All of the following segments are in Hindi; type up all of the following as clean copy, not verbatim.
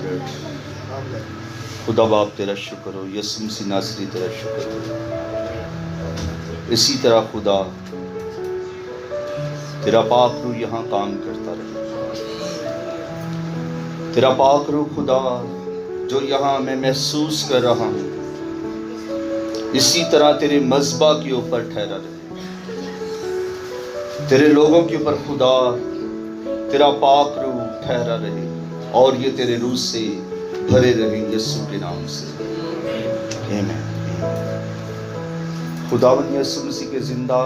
Spirit. खुदा बाप तेरा शुक्र हो, यसु मसीह नासरी तेरा शुक्र हो। इसी तरह खुदा तेरा पाक रूह यहाँ काम करता रहे। तेरा पाक रूह खुदा जो यहाँ मैं महसूस कर रहा हूँ, इसी तरह तेरे मज़बा के ऊपर ठहरा रहे। तेरे लोगों के ऊपर खुदा तेरा पाक रूह ठहरा रहे और ये तेरे रूह से भरे रहे यीशु के नाम से। आमीन। खुदावंद यीशु मसीह के जिंदा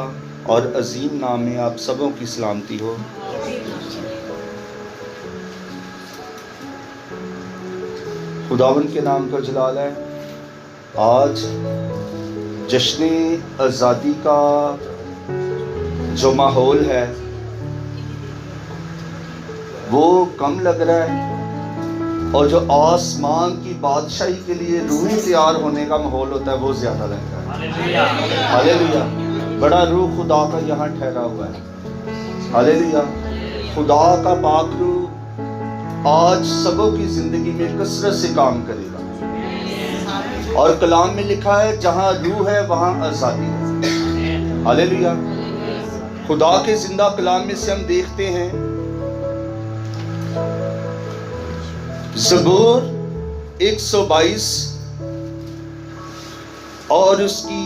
और अजीम नाम में आप सबों की सलामती हो। खुदावंद के नाम का जलाल है। आज जश्न आज़ादी का जो माहौल है वो कम लग रहा है और जो आसमान की बादशाही के लिए रूहें तैयार होने का माहौल होता है वो ज्यादा लग रहा है। हालेलुया। बड़ा रूह खुदा का यहाँ ठहरा हुआ है। हालेलुया। खुदा का पाक रूह आज सबों की जिंदगी में कसरत से काम करेगा और कलाम में लिखा है जहां रूह है वहां आजादी है। हालेलुया। खुदा के जिंदा कलाम में से हम देखते हैं ज़बूर 122 और उसकी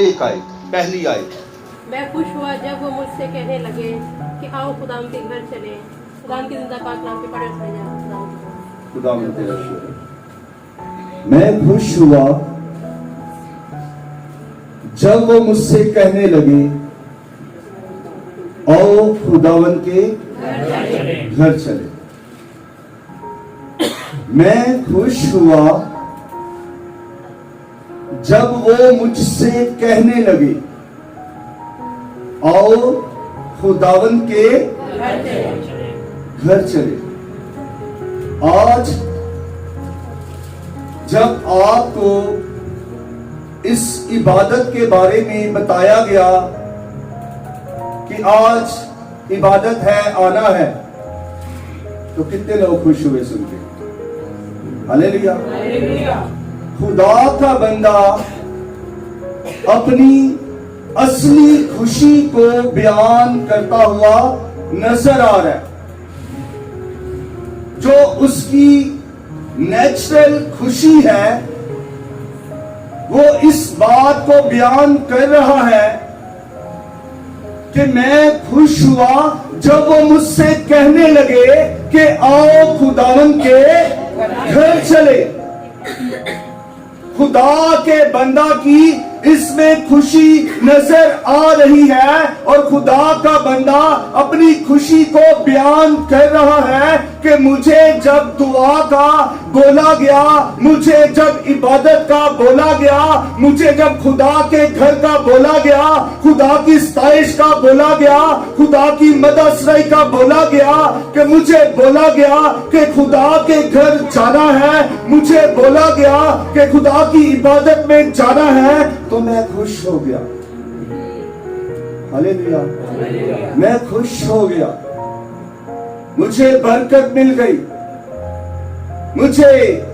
एक आयत, पहली आयत। मैं खुश हुआ जब वो मुझसे कहने लगे कि आओ खुदाम के घर चले। खुदाम की जिंदा पाक नाम के पढ़े खुदा में तेरा शुक्र। मैं खुश हुआ जब वो मुझसे कहने लगे आओ खुदावन के घर चले। मैं खुश हुआ जब वो मुझसे कहने लगे आओ खुदावन के घर चले। आज जब आपको इस इबादत के बारे में बताया गया कि आज इबादत है, आना है, तो कितने लोग खुश हुए सुन के? हालेलुया। खुदा का बंदा अपनी असली खुशी को बयान करता हुआ नजर आ रहा है। जो उसकी नेचुरल खुशी है वो इस बात को बयान कर रहा है कि मैं खुश हुआ जब वो मुझसे कहने लगे कि आओ खुदावन के घर चले। खुदा के बंदा की इसमें खुशी नजर आ रही है और खुदा का बंदा अपनी खुशी को बयान कर रहा है कि मुझे जब दुआ का बोला गया, मुझे जब इबादत का बोला गया, मुझे जब खुदा के घर का बोला गया, खुदा की सताइश का बोला गया, खुदा की मददसराई का बोला गया, कि मुझे बोला गया कि खुदा के घर जाना है, मुझे बोला गया कि खुदा की इबादत में जाना है, तो मैं खुश हो गया। हालेलुया। मैं खुश हो गया। मुझे बरकत मिल गई, मुझे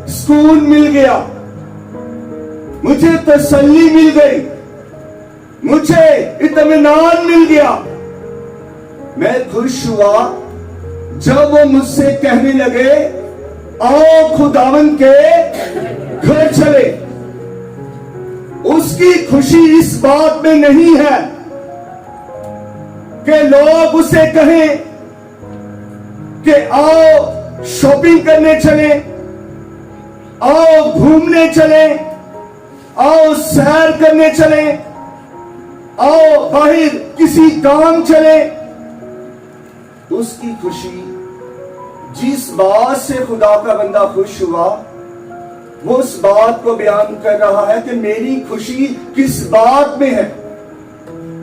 सुकून मिल गया, मुझे तसल्ली मिल गई, मुझे इत्मीनान मिल गया। मैं खुश हुआ जब वो मुझसे कहने लगे आओ खुदावन के घर चले। उसकी खुशी इस बात में नहीं है कि लोग उसे कहें कि आओ शॉपिंग करने चले, आओ घूमने चले, आओ सैर करने चले, आओ बाहर किसी काम चले। उसकी खुशी जिस बात से खुदा का बंदा खुश हुआ वो उस बात को बयान कर रहा है कि मेरी खुशी किस बात में है,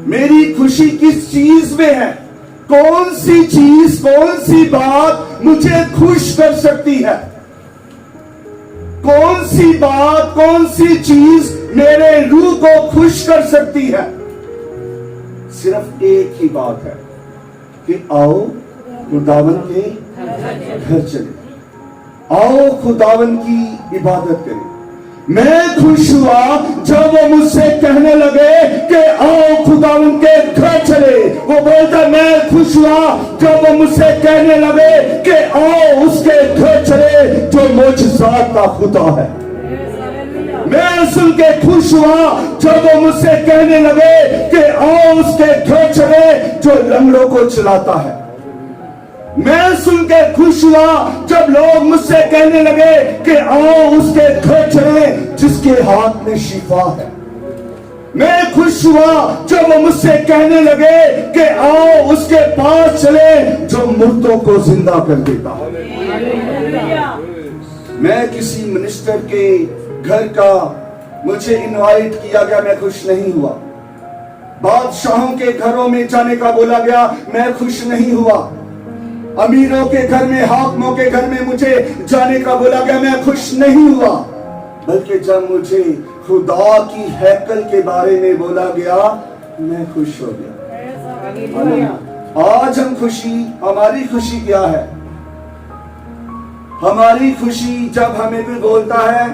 मेरी खुशी किस चीज में है, कौन सी चीज, कौन सी बात मुझे खुश कर सकती है, कौन सी बात, कौन सी चीज मेरे रूह को खुश कर सकती है। सिर्फ एक ही बात है कि आओ खुदावन के घर चले। आओ खुदावन की इबादत करें। मैं खुश हुआ जब वो मुझसे कहने लगे कि आओ खुदावन के घर चले। वो बोलता मैं खुश हुआ जब वो मुझसे कहने लगे कि आओ उसके घर चले जो मोजज़ात का खुदा है। मैं सुन के खुश हुआ जब वो मुझसे कहने लगे कि आओ उसके घर चले जो लंगड़ों को चलाता है। मैं सुन के खुश हुआ जब लोग मुझसे कहने लगे कि आओ उसके घर चले जिसके हाथ में शिफा है। मैं खुश हुआ जब वो मुझसे कहने लगे कि आओ उसके पास चले जो मुर्दों को जिंदा कर देता है। मैं किसी मिनिस्टर के घर का मुझे इनवाइट किया गया, मैं खुश नहीं हुआ। बादशाहों के घरों में जाने का बोला गया, मैं खुश नहीं हुआ। अमीरों के घर में, हाकिमों के घर में मुझे जाने का बोला गया, मैं खुश नहीं हुआ। बल्कि जब मुझे खुदा की हैकल के बारे में बोला गया, मैं खुश हो गया। आज हमारी खुशी क्या है? हमारी खुशी जब हमें कोई बोलता है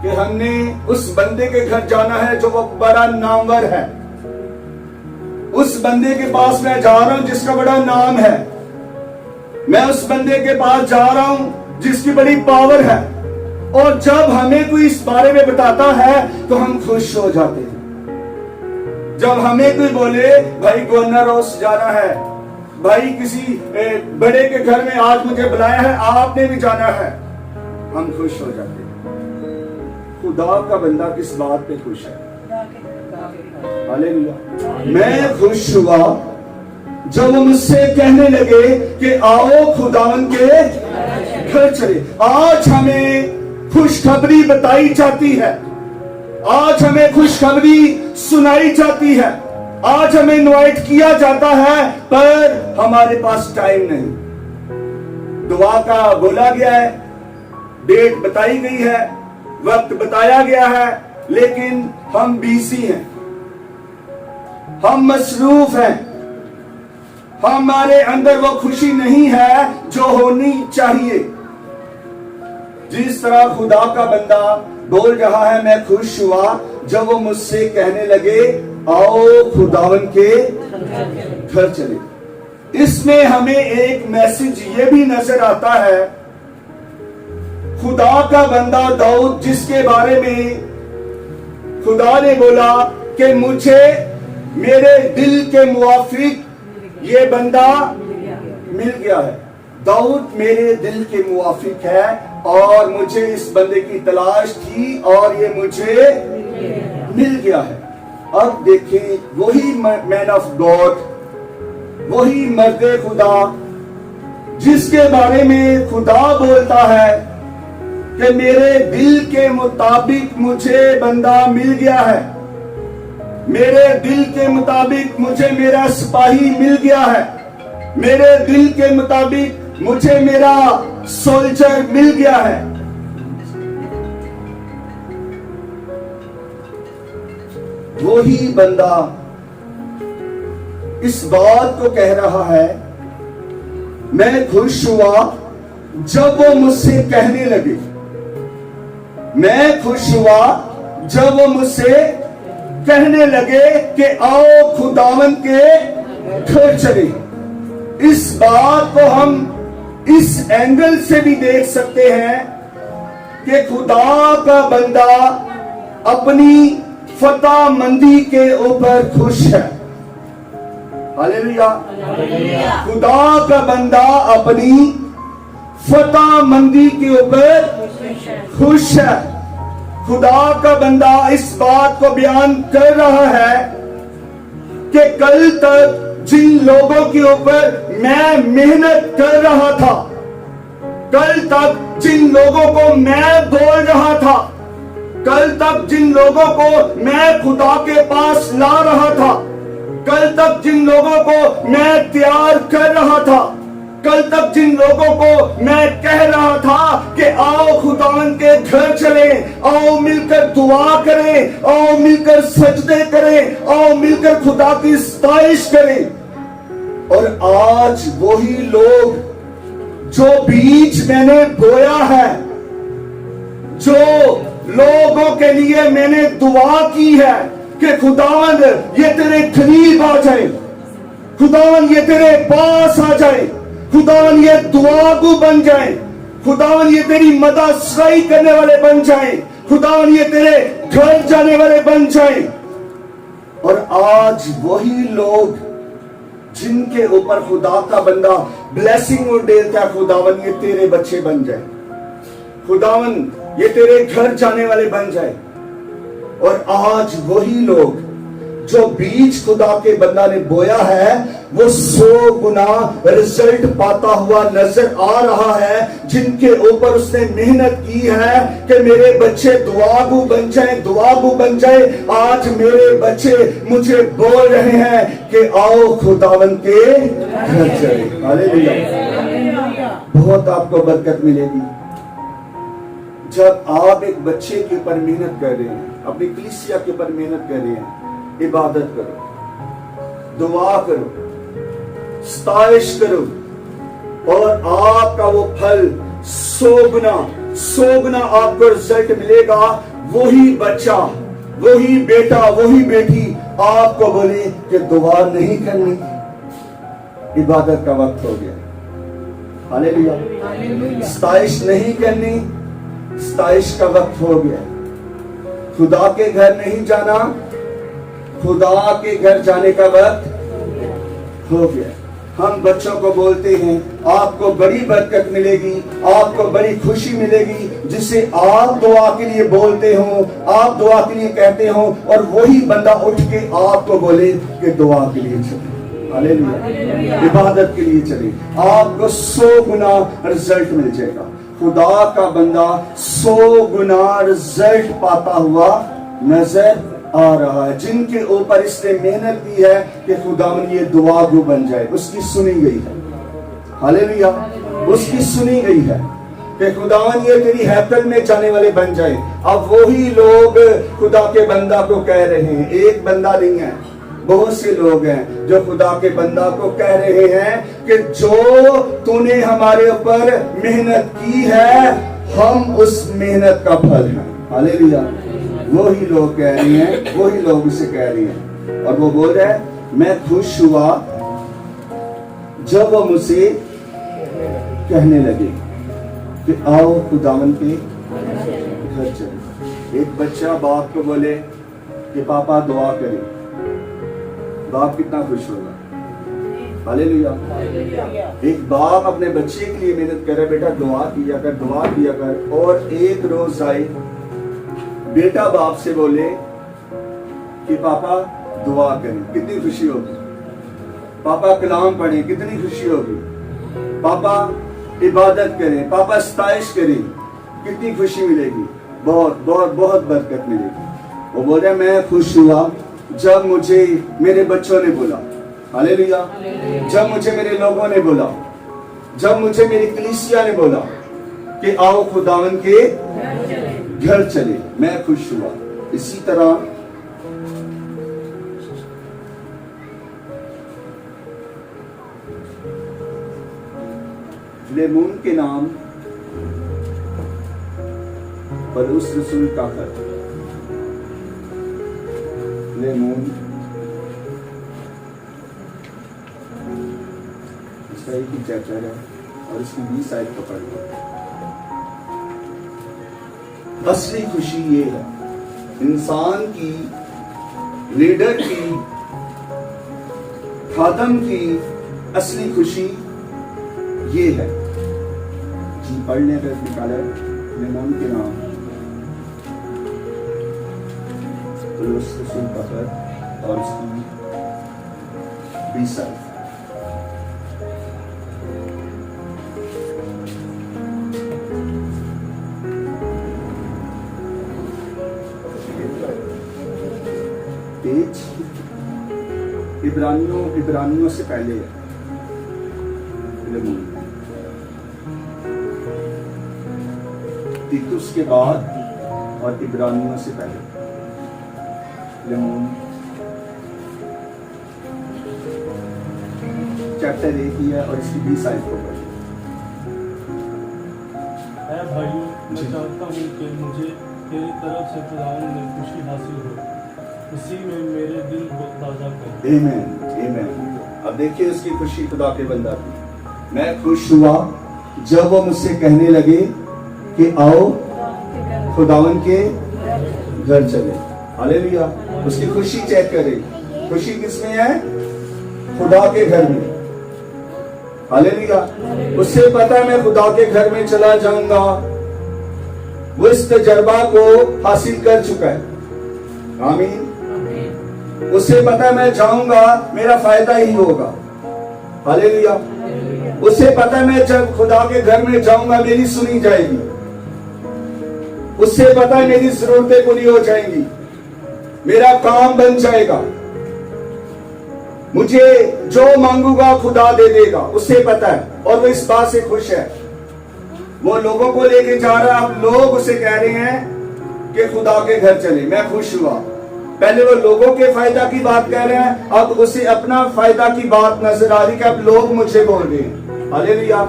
कि हमने उस बंदे के घर जाना है जो वो बड़ा नामवर है, उस बंदे के पास मैं जा रहा हूं जिसका बड़ा नाम है, मैं उस बंदे के पास जा रहा हूं जिसकी बड़ी पावर है। और जब हमें कोई इस बारे में बताता है तो हम खुश हो जाते हैं। जब हमें कोई बोले भाई गवर्नर हाउस जाना है, भाई किसी बड़े के घर में आज मुझे बुलाया है, आपने भी जाना है, हम खुश हो जाते हैं। खुदा का बंदा किस बात पे खुश है? हालेलुया। मैं खुश हुआ जब मुझसे कहने लगे कि आओ खुदावन के घर चले। आज हमें खुशखबरी बताई जाती है, आज हमें खुशखबरी सुनाई जाती है, आज हमें इनवाइट किया जाता है, पर हमारे पास टाइम नहीं। दुआ का बोला गया है, डेट बताई गई है, वक्त बताया गया है, लेकिन हम बिजी हैं, हम मसरूफ हैं, हमारे अंदर वो खुशी नहीं है जो होनी चाहिए। जिस तरह खुदा का बंदा बोल रहा है, मैं खुश हुआ जब वो मुझसे कहने लगे आओ खुदावन के घर चले। इसमें हमें एक मैसेज ये भी नजर आता है, खुदा का बंदा दाऊद जिसके बारे में खुदा ने बोला कि मुझे मेरे दिल के मुआफिक ये बंदा मिल गया है। दाऊद मेरे दिल के मुआफिक है और मुझे इस बंदे की तलाश थी और ये मुझे मिल गया है। अब देखें, वही मैन ऑफ गॉड, वही मर्द खुदा जिसके बारे में खुदा बोलता है कि मेरे दिल के मुताबिक मुझे बंदा मिल गया है, मेरे दिल के मुताबिक मुझे मेरा सिपाही मिल गया है, मेरे दिल के मुताबिक मुझे मेरा सोल्जर मिल गया है। वही बंदा इस बात को कह रहा है, मैं खुश हुआ जब वो मुझसे कहने लगे, मैं खुश हुआ जब वो मुझसे कहने लगे कि आओ खुदावन के घर चले। इस बात को हम इस एंगल से भी देख सकते हैं कि खुदा का बंदा अपनी फतह मंदी के ऊपर खुश है। हालेलुया। खुदा का बंदा अपनी फतह मंदी के ऊपर खुश है। खुदा का बंदा इस बात को बयान कर रहा है कि कल तक जिन लोगों के ऊपर मैं मेहनत कर रहा था, कल तक जिन लोगों को मैं बोल रहा था, कल तक जिन लोगों को मैं खुदा के पास ला रहा था, कल तक जिन लोगों को मैं तैयार कर रहा था, कल तक जिन लोगों को मैं कह रहा था कि आओ खुदावन के घर चले, आओ मिलकर दुआ करें, आओ मिलकर सजदे करें, आओ मिलकर खुदा की सताइश करें, और आज वही लोग जो बीज मैंने बोया है, जो लोगों के लिए मैंने दुआ की है कि खुदावंद ये तेरे करीब आ जाए, खुदावंद ये तेरे पास आ जाए, खुदावंद ये दुआगू बन जाए, खुदावंद ये तेरी मदद सही करने वाले बन जाए, खुदावंद ये तेरे घर जाने वाले बन जाए। और आज वही लोग जिनके ऊपर खुदा का बंदा ब्लेसिंग उड़ेलता है, खुदावन ये तेरे बच्चे बन जाए, खुदावन ये तेरे घर जाने वाले बन जाए। और आज वही लोग जो बीज खुदा के बंदा ने बोया है वो 100 गुना रिजल्ट पाता हुआ नजर आ रहा है, जिनके ऊपर उसने मेहनत की है कि मेरे बच्चे दुआगू बन जाएं, दुआगू बन जाए। आज मेरे बच्चे मुझे बोल रहे हैं कि आओ खुदावन के घर चले। हालेलुया। बहुत आपको बरकत मिलेगी जब आप एक बच्चे के ऊपर मेहनत कर रहे हैं, अपनी कलीसिया के ऊपर मेहनत कर रहे हैं। इबादत करो, दुआ करो, स्ताइश करो और आपका वो फल 100 गुना आपको रिजल्ट मिलेगा। वही बच्चा, वही बेटा, वही बेटी आपको बोले कि दुआ नहीं करनी, इबादत का वक्त हो गया। हालेलुया। स्ताइश नहीं करनी, स्ताइश का वक्त हो गया। खुदा के घर नहीं जाना, खुदा के घर जाने का वक्त हो गया। हम बच्चों को बोलते हैं आपको बड़ी बरकत मिलेगी, आपको बड़ी खुशी मिलेगी, जिसे आप दुआ के लिए बोलते हो, आप दुआ के लिए कहते हो और वही बंदा उठ के आपको बोले कि दुआ के लिए चले, हालेलुया, इबादत के लिए चले, आपको 100 गुना रिजल्ट मिल जाएगा। खुदा का बंदा 100 गुना रिजल्ट पाता हुआ नजर आ रहा है, जिनके ऊपर इसने मेहनत की है कि खुदावन ये दुआगू बन जाए। उसकी सुनी गई है, हालेलुया, उसकी सुनी गई है कि खुदावन ये तेरी हैकल में जाने वाले बन जाए। अब वही लोग खुदा के बंदा को कह रहे हैं, एक बंदा नहीं है, बहुत से लोग हैं जो खुदा के बंदा को कह रहे हैं कि जो तूने हमारे ऊपर मेहनत की है हम उस मेहनत का फल है। हालेलुया। वही लोग कह रही हैं, वही लोग उसे कह रही हैं और वो बोल रहा है मैं खुश हुआ जब वो मुझसे कहने लगे कि आओ खुदावन के घर चले। एक बच्चा बाप को बोले कि पापा दुआ करें, बाप कितना खुश होगा। हालेलुया। एक बाप अपने बच्चे के लिए मेहनत करे, बेटा दुआ किया कर, दुआ किया कर। और एक रोज आए बेटा बाप से बोले कि पापा दुआ करें, कितनी खुशी होगी। पापा कलाम पढ़ें, कितनी खुशी होगी। पापा इबादत करें, पापा स्ताइश करें, कितनी खुशी मिलेगी, बहुत बहुत बहुत बरकत मिलेगी। वो बोल रहे मैं खुश हुआ जब मुझे मेरे बच्चों ने बोला, हालेलुया, जब मुझे मेरे लोगों ने बोला, जब मुझे मेरी कलीसिया ने बोला कि आओ खुदावन के घर चले, मैं खुश हुआ। इसी तरह लेमून के नाम पर उस रसूल का घर, लेमून इसका एक ही चैप्टर है और इसकी 20 आयत पकड़ लो। असली खुशी ये है, इंसान की, लीडर की, खादम की असली खुशी ये है। जी पढ़ने का निकाला लेमोन के नाम और उसकी 20 साल। इब्रानियों से पहले है लेमोन, तीतुस के बाद और इब्रानियों से पहले लेमोन। चैप्टर 1 ही है और इसकी 20 आयत को पढ़ें। ऐ भाई मैं चाहता हूँ कि मुझे तेरी तरफ से खुदावन में खुशी हासिल हो, इसी में मेरे दिल को ताज़ा कर। आमीन, आमीन। अब देखिए उसकी खुशी खुदा के बंदा की। मैं खुश हुआ जब वो मुझसे कहने लगे कि आओ खुदावन के घर चले। हालेलुया। उसकी खुशी चेक करें, खुशी किसमें है? खुदा के घर में। हालेलुया। उससे पता है मैं खुदा के घर में चला जाऊंगा, वो इस तजर्बा को हासिल कर चुका है। आमीन। उससे पता है मैं जाऊंगा मेरा फायदा ही होगा। हालेलुया। उससे पता है मैं जब खुदा के घर में जाऊंगा मेरी सुनी जाएगी। उससे पता है मेरी जरूरतें पूरी हो जाएंगी, मेरा काम बन जाएगा, मुझे जो मांगूंगा खुदा दे देगा। उससे पता है और वो इस बात से खुश है। वो लोगों को लेके जा रहा है। अब लोग उसे कह रहे हैं कि खुदा के घर चले। मैं खुश हुआ। पहले वो लोगों के फायदा की बात कह रहे हैं, अब उसे अपना फायदा की बात नजर आ रही कि अब लोग मुझे बोल रहे हैं। हालेलुया।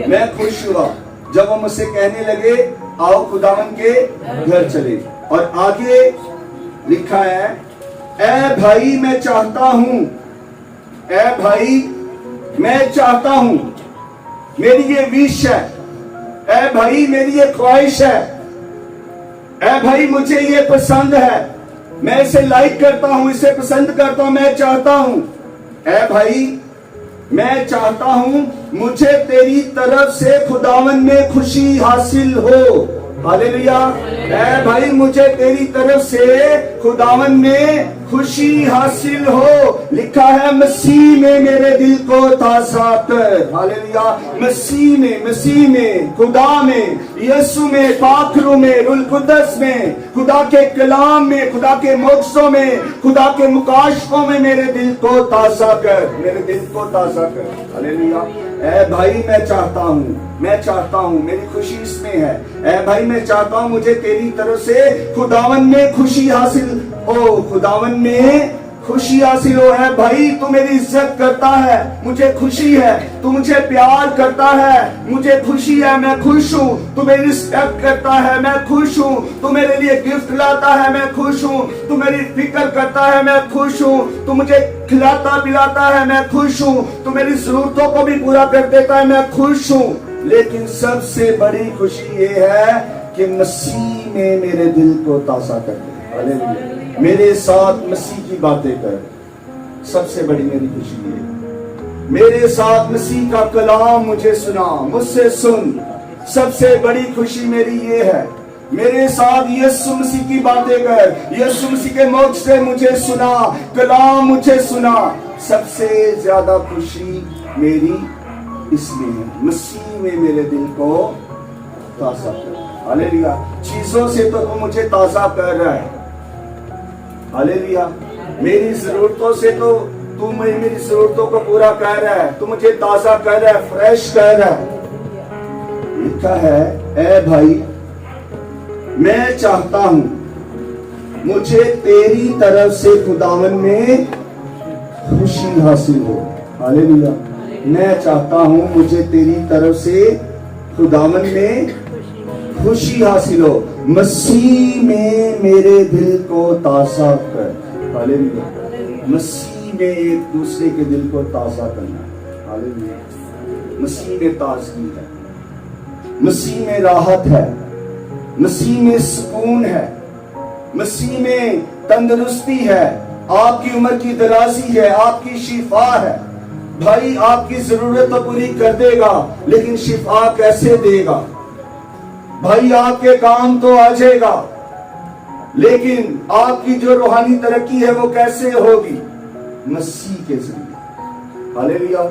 मैं खुश हुआ जब वो मुझसे कहने लगे आओ खुदावन के घर चले। और आगे लिखा है, ऐ भाई मैं चाहता हूं, ऐ भाई मैं चाहता हूं, मेरी ये विश है, ऐ भाई मेरी ये ख्वाहिश है, ऐ भाई मुझे ये पसंद है, मैं इसे लाइक करता हूं, इसे पसंद करता हूं, मैं चाहता हूं, ऐ भाई मैं चाहता हूं मुझे तेरी तरफ से खुदावन में खुशी हासिल हो। हालेलुया। ऐ भाई मुझे तेरी तरफ से खुदावन में खुशी हासिल हो। लिखा है मसीह में मेरे दिल को ताज़ा कर। हालेलुया। मसीह में, खुदा में, यीशु में, पाखरू में, रुल कुदस में, खुदा के कलाम में, खुदा के मोक्सों में, खुदा के मुकाशफों में मेरे दिल को ताज़ा कर, मेरे दिल को ताज़ा कर। हालेलुया। ऐ भाई मैं चाहता हूं, मेरी खुशी इसमें है। ऐ भाई मैं चाहता हूं मुझे तेरी तरफ से खुदावन में खुशी हासिल हो, खुदावन में खुशी हासिल हो। है भाई तू मेरी इज्जत करता है, मुझे खुशी है। तू मुझे प्यार करता है, मुझे खुशी है, मैं खुश हूँ। तू मेरी रिस्पेक्ट करता है, मैं खुश हूँ। तू मेरे लिए गिफ्ट लाता है, मैं खुश हूँ। तू मेरी फिक्र करता है, मैं खुश हूँ। तू मुझे खिलाता पिलाता है, मैं खुश हूँ। तू मेरी जरूरतों को भी पूरा कर देता है, मैं खुश हूँ। लेकिन सबसे बड़ी खुशी ये है कि मसीह में मेरे दिल को ताज़ा कर दे। हालेलुया। मेरे साथ मसीह की बातें कर, सबसे बड़ी मेरी खुशी है। मेरे साथ मसीह का कलाम मुझे सुना, मुझसे सुन, सबसे बड़ी खुशी मेरी ये है। मेरे साथ यीशु मसीह की बातें कर, यीशु मसीह के मोक्ष से मुझे सुना, कलाम मुझे सुना। सबसे ज्यादा खुशी मेरी इसमें है, मसीह में मेरे दिल को ताज़ा कर। हालेलुया। चीजों से तो तू मुझे ताज़ा कर रहा है। हालेलुया। मेरी जरूरतों से तो तू मेरी जरूरतों को पूरा कर रहा है, तू मुझे ताज़ा कर रहा है, फ्रेश कर रहा है। लिखा है, ऐ भाई मैं चाहता हूं मुझे तेरी तरफ से खुदावन में खुशी हासिल हो। हालेलुया। मैं चाहता हूं मुझे तेरी तरफ से खुदावन में खुशी हासिल हो, मसीह में मेरे दिल को ताज़ा कर। हालेलुया। मसीह में एक दूसरे के दिल को ताज़ा करना। हालेलुया। मसीह में ताज़गी है, मसीह में राहत है, मसीह में सुकून है, मसीह में तंदुरुस्ती है, आपकी उम्र की दराजी है, आपकी शिफा है। भाई आपकी जरूरत तो पूरी कर देगा, लेकिन शिफा कैसे देगा? भाई आपके काम तो आ जाएगा, लेकिन आपकी जो रूहानी तरक्की है वो कैसे होगी? मसीह के जरिए। हालेलुया।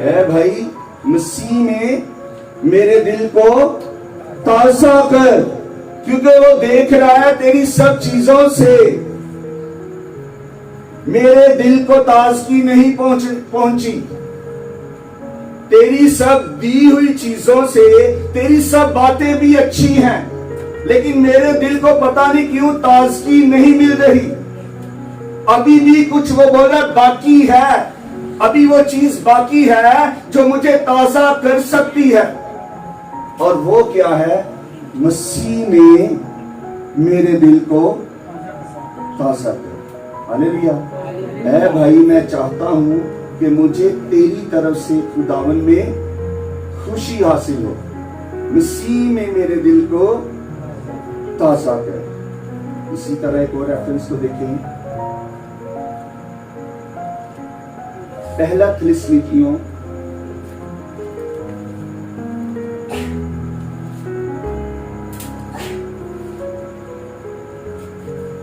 है भाई मसीह में मेरे दिल को ताज़ा कर, क्योंकि वो देख रहा है तेरी सब चीजों से मेरे दिल को ताजगी नहीं पहुंची। तेरी सब दी हुई चीजों से तेरी सब बातें भी अच्छी हैं, लेकिन मेरे दिल को पता नहीं क्यों ताजगी नहीं मिल रही। अभी भी कुछ वो बोला बाकी है, अभी वो चीज बाकी है जो मुझे ताजा कर सकती है। और वो क्या है? मसीह में मेरे दिल को ताज़ा कर। हालेलुया। ऐ भाई, मैं चाहता हूं कि मुझे तेरी तरफ से खुदावन में खुशी हासिल हो। मसीह में मेरे दिल को ताज़ा कर। इसी तरह एक और रेफरेंस को देखें, पहला थिस्सलुनीकियों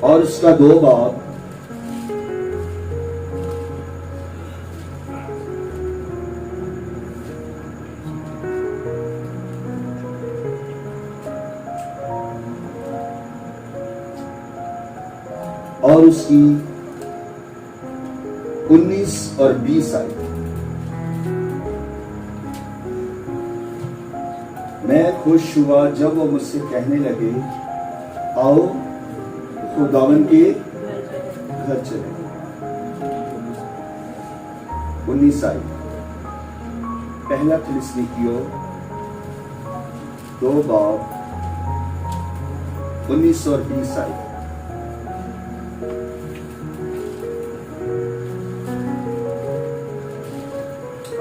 और उसका 2 बाब और उसकी 19 और 20 आयत। मैं खुश हुआ जब वो मुझसे कहने लगे, आओ खुदावन के घर चले। 19 आयत, पहला थिस्सलुनीकियों 2 बाब 19 और 20 आयत।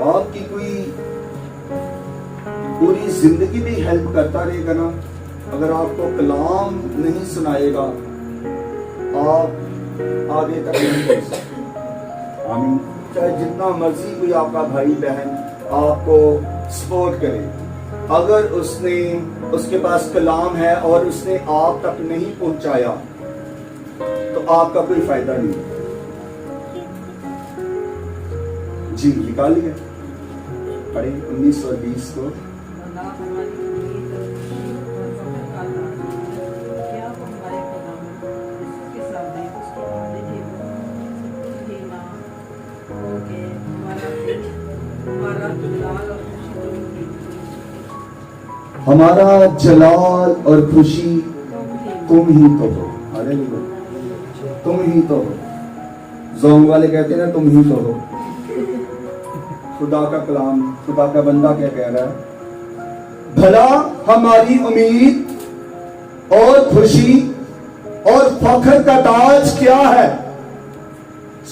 आपकी कोई पूरी जिंदगी भी हेल्प करता रहेगा ना, अगर आपको कलाम नहीं सुनाएगा आप आगे तक नहीं बढ़ सकते। आमीन। चाहे जितना मर्जी कोई आपका भाई बहन आपको सपोर्ट करे, अगर उसने उसके पास कलाम है और उसने आप तक नहीं पहुंचाया तो आपका कोई फायदा नहीं। जी निकालिए, पढ़े 19 और 20 को। हमारा जलाल और खुशी तुम ही तो हो। हालेलुया। तुम ही तो हो। जोंग वाले कहते हैं ना, तुम ही तो हो। खुदा का कलाम, खुदा का बंदा क्या कह रहा है? भला हमारी उम्मीद और खुशी और फख्र का ताज क्या है?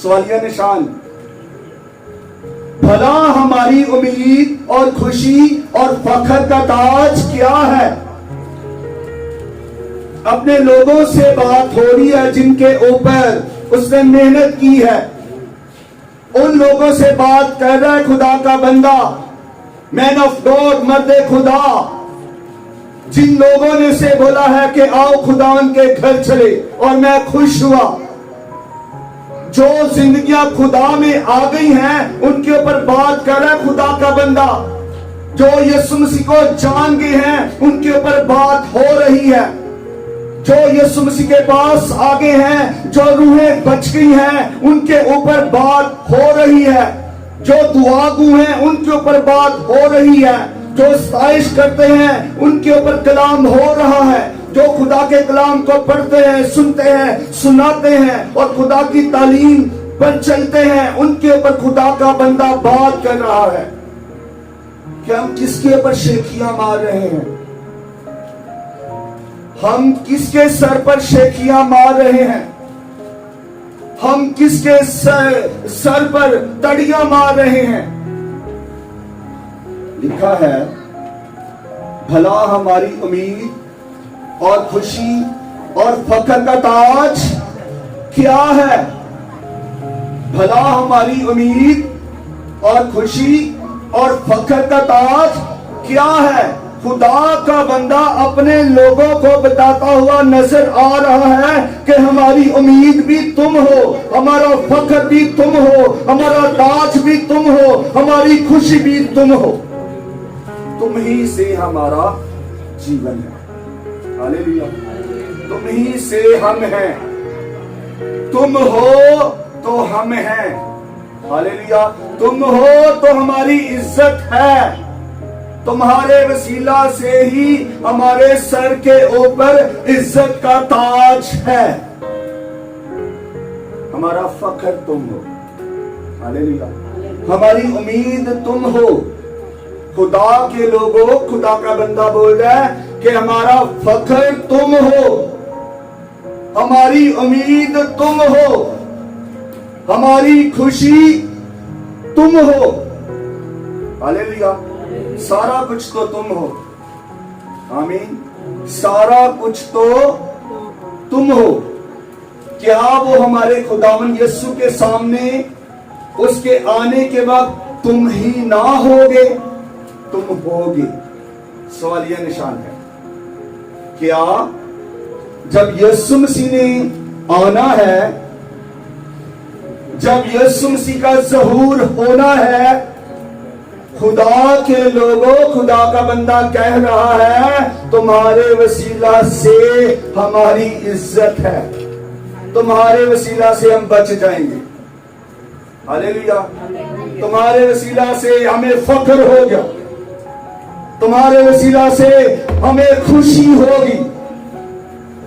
सवालिया निशान। भला हमारी उम्मीद और खुशी और फख्र का ताज क्या है? अपने लोगों से बात हो रही है जिनके ऊपर उसने मेहनत की है, उन लोगों से बात कर रहा है खुदा का बंदा, मैन ऑफ गॉड, मर्द खुदा, जिन लोगों ने उसे बोला है कि आओ खुदावन के घर चले, और मैं खुश हुआ। जो जिंदगियां खुदा में आ गई हैं उनके ऊपर बात कर रहा है खुदा का बंदा। जो यीशु मसीह को जान गए हैं उनके ऊपर बात हो रही है। जो यीशु मसीह के पास आ गए हैं, जो रूहें बच गई हैं, उनके ऊपर बात हो रही है। जो दुआगू हैं उनके ऊपर बात हो रही है। जो सताइश करते हैं उनके ऊपर कलाम हो रहा है। जो खुदा के कलाम को पढ़ते हैं, सुनते हैं, सुनाते हैं और खुदा की तालीम पर चलते हैं, उनके ऊपर खुदा का बंदा बात कर रहा है कि हम किसके ऊपर शेखियां मार रहे हैं, हम किसके सर पर शेखियां मार रहे हैं, हम किसके सर पर तड़ियां मार रहे हैं। लिखा है, भला हमारी उम्मीद और खुशी और फख्र का ताज क्या है? भला हमारी उम्मीद और खुशी और फख्र का ताज क्या है? खुदा का बंदा अपने लोगों को बताता हुआ नजर आ रहा है कि हमारी उम्मीद भी तुम हो, हमारा फख्र भी तुम हो, हमारा ताज भी तुम हो, हमारी खुशी भी तुम हो। तुम ही से हमारा जीवन है। हालेलुया। तुम ही से हम हैं। तुम हो तो हम हैं। हालेलुया। तुम हो तो हमारी इज्जत है। तुम्हारे वसीला से ही हमारे सर के ऊपर इज्जत का ताज है। हमारा फख्र तुम हो। हालेलुया। हमारी उम्मीद तुम हो। खुदा के लोगों, खुदा का बंदा बोल रहा है कि हमारा फख्र तुम हो, हमारी उम्मीद तुम हो, हमारी खुशी तुम हो। हालेलुया। सारा कुछ तो तुम हो। आमीन। सारा कुछ तो तुम हो। क्या वो हमारे खुदावन यीशु के सामने उसके आने के वक्त तुम ही ना होगे? तुम होगे। सवाल यह निशान है, क्या जब यीशु मसीह ने आना है, जब यीशु मसीह का ज़हूर होना है, खुदा के लोगों, खुदा का बंदा कह रहा है तुम्हारे वसीला से हमारी इज्जत है, तुम्हारे वसीला से हम बच जाएंगे। हालेलुया। तुम्हारे वसीला से हमें फख्र हो गया, तुम्हारे वसीला से हमें खुशी होगी।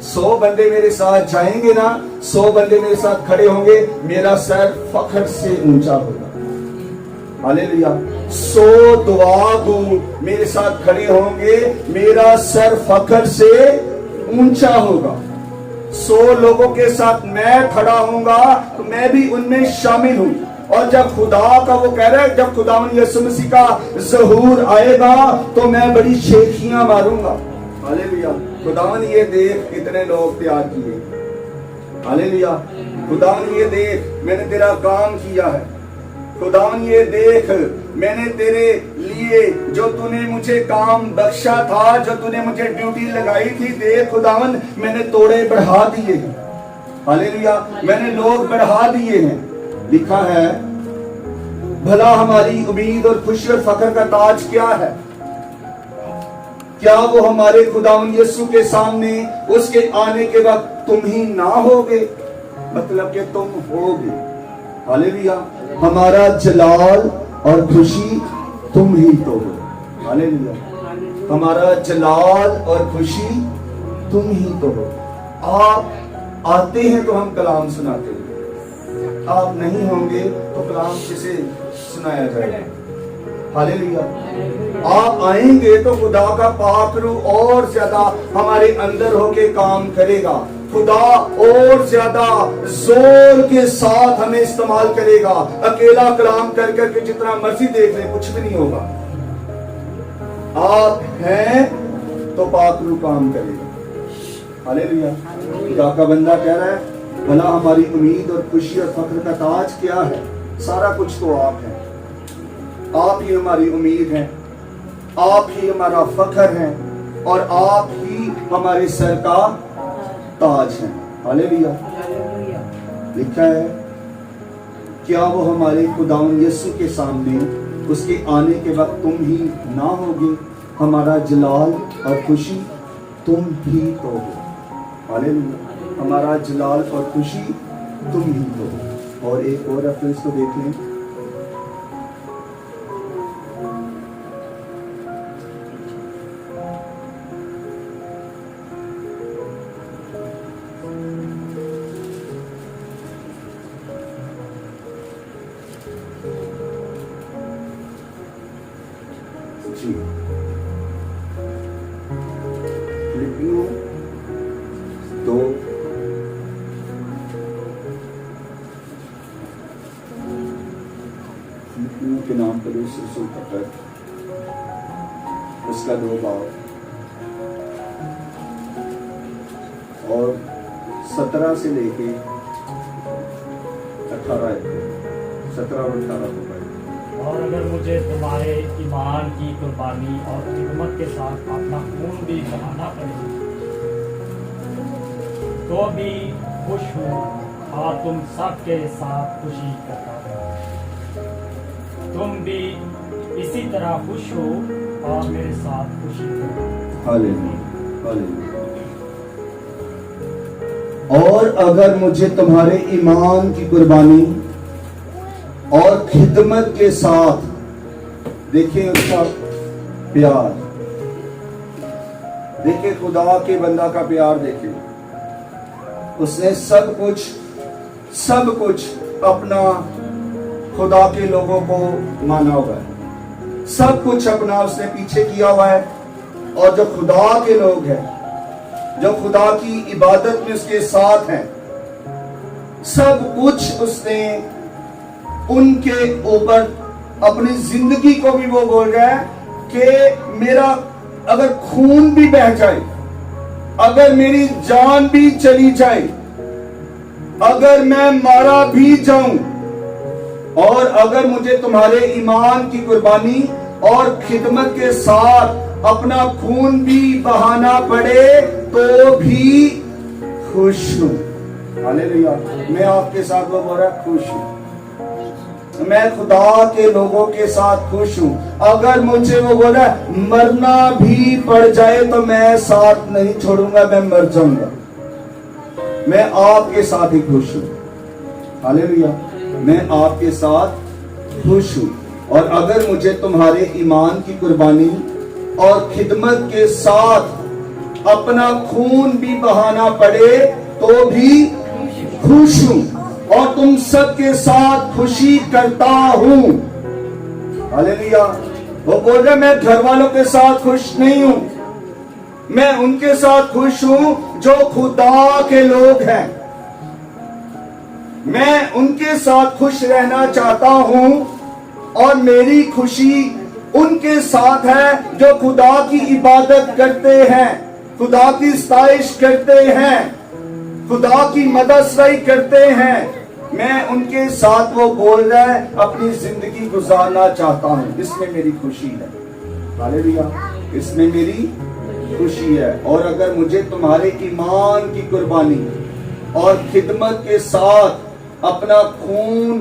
100 बंदे मेरे साथ जाएंगे ना, 100 बंदे मेरे साथ खड़े होंगे, मेरा सर फख्र से ऊंचा होगा। हालेलुया। 100 दुआगू मेरे साथ खड़े होंगे, मेरा सर फख्र से ऊंचा होगा। 100 लोगों के साथ मैं खड़ा होऊंगा तो मैं भी उनमें शामिल हूं। और जब खुदा का वो कह रहा है, जब खुदावन यीशु मसीह का ज़हूर आएगा तो मैं बड़ी शेखियां मारूंगा। हालेलुया। खुदावन ये देख कितने लोग तैयार किए। हालेलुया। खुदावन ये देख मैंने तेरा काम किया है। खुदावन ये देख मैंने तेरे लिए जो तूने मुझे काम बख्शा था, जो तूने मुझे ड्यूटी लगाई थी, देख खुदावन मैंने तोड़े बढ़ा दिए हैं। हालेलुया। मैंने लोग बढ़ा दिए हैं। लिखा है, भला हमारी उम्मीद और खुशी और फख्र का ताज क्या है? क्या वो हमारे खुदावन यीशु के सामने उसके आने के वक्त तुम ही ना होगे? मतलब कि तुम होगे। हालेलुया। हमारा जलाल और खुशी तुम ही तो हो। हालेलुया। हमारा जलाल और खुशी तुम ही तो हो। आप आते हैं तो हम कलाम सुनाते हैं, आप नहीं होंगे तो कलाम किसे सुनाया जाएगा? हालेलुया। आप आएंगे तो खुदा का पाक रूह और ज्यादा हमारे अंदर होके काम करेगा। खुदा और ज्यादा जोर के साथ हमें इस्तेमाल करेगा। अकेला कलाम कर करके जितना मर्जी देख ले कुछ भी नहीं होगा। आप हैं तो पाक रूह काम करेगा। हालेलुया। खुदा का बंदा कह रहा है, भला हमारी उम्मीद और खुशी और फख्र का ताज क्या है? सारा कुछ तो आप हैं। आप ही हमारी उम्मीद हैं, आप ही हमारा फख्र हैं और आप ही हमारे सर का ताज हैं। हालेलुया। लिखा है, क्या वो हमारे खुदावन यीशु के सामने उसके आने के वक्त तुम ही ना होगे? हमारा जलाल और खुशी तुम ही तो हो। हालेलुया। हमारा जलाल और खुशी तुम ही तो हो। और एक और रेफरेंस को देख लें, जी फिलिपियों 2 के नाम पर रसूल पकड़ उसका 2 बाब और 17 से लेके 18 17 और 18 को पढ़े। और अगर मुझे तुम्हारे ईमान की कुर्बानी और खिदमत के साथ अपना खून भी बहाना पड़े तो भी खुश हूँ और तुम सबके साथ खुशी करता हूँ। तुम भी इसी तरह खुश हो और मेरे साथ खुशी करो। हालेलुया। हालेलुया। और अगर मुझे तुम्हारे ईमान की कुर्बानी और खिदमत के साथ, देखिए उसका प्यार, देखिए खुदा के बंदा का प्यार, देखिए उसने सब कुछ अपना खुदा के लोगों को माना हुआ है। सब कुछ अपना उसने पीछे किया हुआ है। और जो खुदा के लोग हैं, जो खुदा की इबादत में उसके साथ हैं, सब कुछ उसने उनके ऊपर अपनी जिंदगी को भी वो बोल रहा है कि मेरा अगर खून भी बह जाए, अगर मेरी जान भी चली जाए, अगर मैं मारा भी जाऊं, और अगर मुझे तुम्हारे ईमान की कुर्बानी और खिदमत के साथ अपना खून भी बहाना पड़े तो भी खुश हूं। हालेलुया। मैं आपके साथ वो बोल रहा खुश हूं, मैं खुदा के लोगों के साथ खुश हूं। अगर मुझे वो बोला मरना भी पड़ जाए तो मैं साथ नहीं छोड़ूंगा, मैं मर जाऊंगा, मैं आपके साथ ही खुश हूं। हालेलुया। मैं आपके साथ खुश हूं। और अगर मुझे तुम्हारे ईमान की कुर्बानी और खिदमत के साथ अपना खून भी बहाना पड़े तो भी खुश हूं, और तुम सबके साथ खुशी करता हूं। हालेलुया। वो बोल रहे मैं घर वालों के साथ खुश नहीं हूं, मैं उनके साथ खुश हूं जो खुदा के लोग हैं। मैं उनके साथ खुश रहना चाहता हूं, और मेरी खुशी उनके साथ है जो खुदा की इबादत करते हैं, खुदा की सताइश करते हैं, खुदा की मददसराई करते हैं। मैं उनके साथ वो बोल रहा है अपनी जिंदगी गुजारना चाहता हूं, इसमें मेरी खुशी है। हालेलुया। इसमें मेरी खुशी है। और अगर मुझे तुम्हारे ईमान की कुर्बानी और खिदमत के साथ अपना खून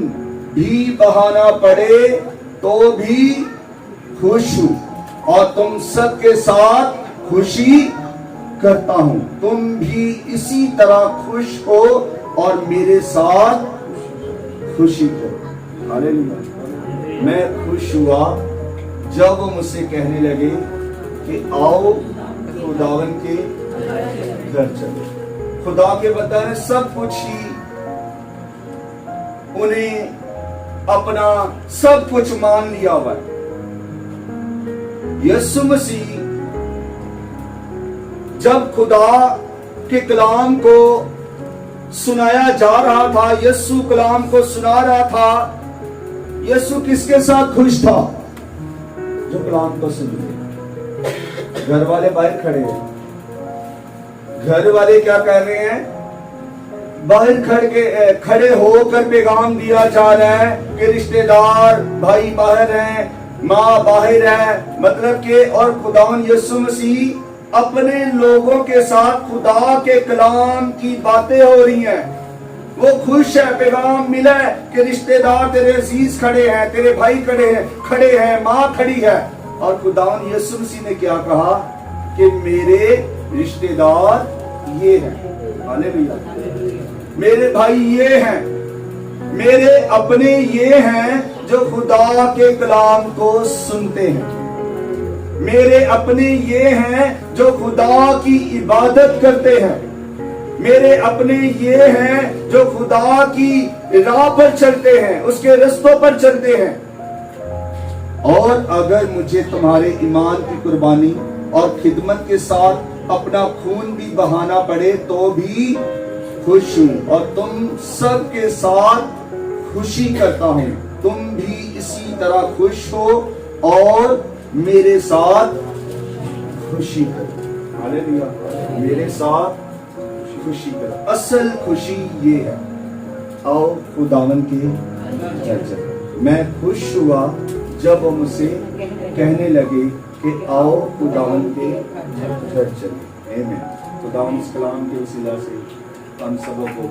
भी बहाना पड़े तो भी खुश हूं, और तुम सबके साथ खुशी करता हूं। तुम भी इसी तरह खुश हो और मेरे साथ खुशी करो। हालेलुया। मैं खुश हुआ जब वो मुझसे कहने लगे कि आओ खुदावन के घर चलो। खुदा के बताने सब कुछ ही उन्हें अपना सब कुछ मान लिया हुआ है। यीशु मसीह जब खुदा के कलाम को सुनाया जा रहा था, यीशु कलाम को सुना रहा था, यीशु किसके साथ खुश था? जो कलाम को सुन रहे। घर वाले बाहर खड़े हैं। घर वाले क्या कह रहे हैं? बाहर खड़े होकर पैगाम दिया जा रहा है कि रिश्तेदार भाई बाहर हैं, माँ बाहर है, मतलब कि और खुदावन यीशु मसीह अपने लोगों के साथ खुदा के कलाम की बातें हो रही हैं। वो खुश है, पैगाम मिला है कि रिश्तेदार तेरे अजीज खड़े हैं, तेरे भाई खड़े हैं, माँ खड़ी है। और खुदावन यीशु मसीह ने क्या कहा कि मेरे रिश्तेदार ये हैं। हालेलुया। मेरे भाई ये हैं, मेरे अपने ये हैं जो खुदा के कलाम को सुनते हैं। मेरे अपने ये हैं जो खुदा की इबादत करते हैं। मेरे अपने ये हैं जो खुदा की राह पर चलते हैं, उसके रास्तों पर चलते हैं। और अगर मुझे तुम्हारे ईमान की कुर्बानी और खिदमत के साथ अपना खून भी बहाना पड़े तो भी खुश हूं, और तुम सब के साथ खुशी करता हूं। तुम भी इसी तरह खुश हो और मेरे साथ खुशी करो। हालेलुया। मेरे साथ खुशी करो। असल खुशी ये है, आओ खुदावन के घर चलो। मैं खुश हुआ जब वो मुझसे कहने लगे कि आओ खुदावन के घर चलो। आमीन। खुदावन इस कलाम के वसीला से हम सबों को